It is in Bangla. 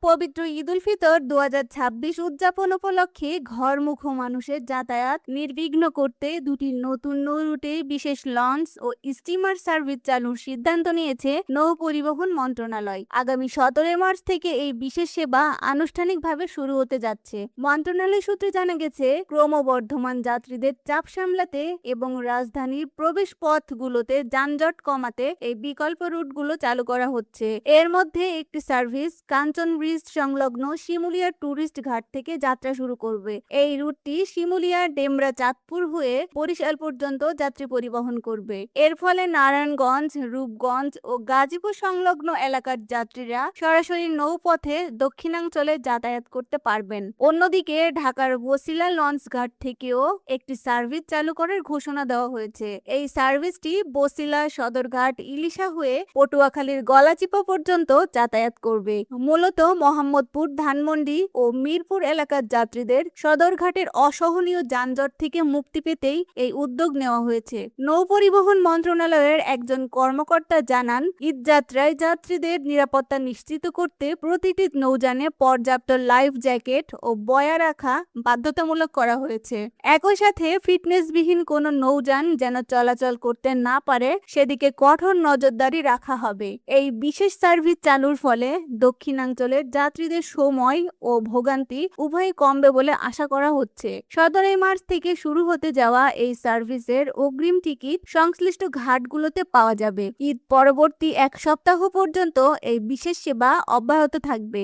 পবিত্র ঈদ উল ফিতর ২০২৬ উদযাপন উপলক্ষে ঘরমুখো মানুষের যাতায়াত নির্বিঘ্ন করতে দুটি নতুন নৌ রুটে বিশেষ লঞ্চ ও স্টিমার সার্ভিস চালুর সিদ্ধান্ত নিয়েছে নৌ পরিবহন মন্ত্রণালয়। আগামী ১৭ মার্চ থেকে এই বিশেষ সেবা আনুষ্ঠানিকভাবে শুরু হতে যাচ্ছে। মন্ত্রণালয় সূত্রে জানা গেছে, ক্রমবর্ধমান যাত্রীদের চাপ সামলাতে এবং রাজধানীর প্রবেশ পথগুলোতে যানজট কমাতে এই বিকল্প রুটগুলো চালু করা হচ্ছে। এর মধ্যে একটি সার্ভিস কাঞ্চন ব্রিজ সংলগ্ন শিমুলিয়া টুরিস্ট ঘাট থেকে যাত্রা শুরু করবে। এই রুটটি শিমুলিয়া ডেমরা চাঁদপুর হয়ে বরিশাল পর্যন্ত যাত্রী পরিবহন করবে। এর ফলে নারায়ণগঞ্জ, রূপগঞ্জ ও গাজীপুর সংলগ্ন এলাকার যাত্রীরা সরাসরি নৌপথে দক্ষিণাঞ্চলে যাতায়াত করতে পারবেন। অন্যদিকে ঢাকার বছিলা লঞ্চ ঘাট থেকেও একটি সার্ভিস চালু করার ঘোষণা দেওয়া হয়েছে। এই সার্ভিসটি বছিলা সদরঘাট ইলিশা হয়ে পটুয়াখালীর গলাচিপা পর্যন্ত যাতায়াত করবে। মূলত মোহাম্মদপুর, ধানমন্ডি ও মিরপুর এলাকার যাত্রীদের সদরঘাটের অসহনীয় যানজট থেকে মুক্তি পেতেই এই উদ্যোগ নেওয়া হয়েছে। নৌ পরিবহন মন্ত্রণালয়ের একজন কর্মকর্তা জানান, ঈদযাত্রায় যাত্রীদের নিরাপত্তা নিশ্চিত করতে প্রতিটি নৌযানে পর্যাপ্ত লাইফ জ্যাকেট ও বয়া রাখা বাধ্যতামূলক করা হয়েছে। একই সাথে ফিটনেসবিহীন কোনো নৌযান যেন চলাচল করতে না পারে সেদিকে কঠোর নজরদারি রাখা হবে। এই বিশেষ সার্ভিস চালুর ফলে দক্ষিণাঞ্চলের যাত্রীদের সময় ও ভোগান্তি উভয়ই কমবে বলে আশা করা হচ্ছে। ১৭ মার্চ থেকে শুরু হতে যাওয়া এই সার্ভিসের অগ্রিম টিকিট সংশ্লিষ্ট ঘাটগুলোতে পাওয়া যাবে। ঈদ পরবর্তী এক সপ্তাহ পর্যন্ত এই বিশেষ সেবা অব্যাহত থাকবে।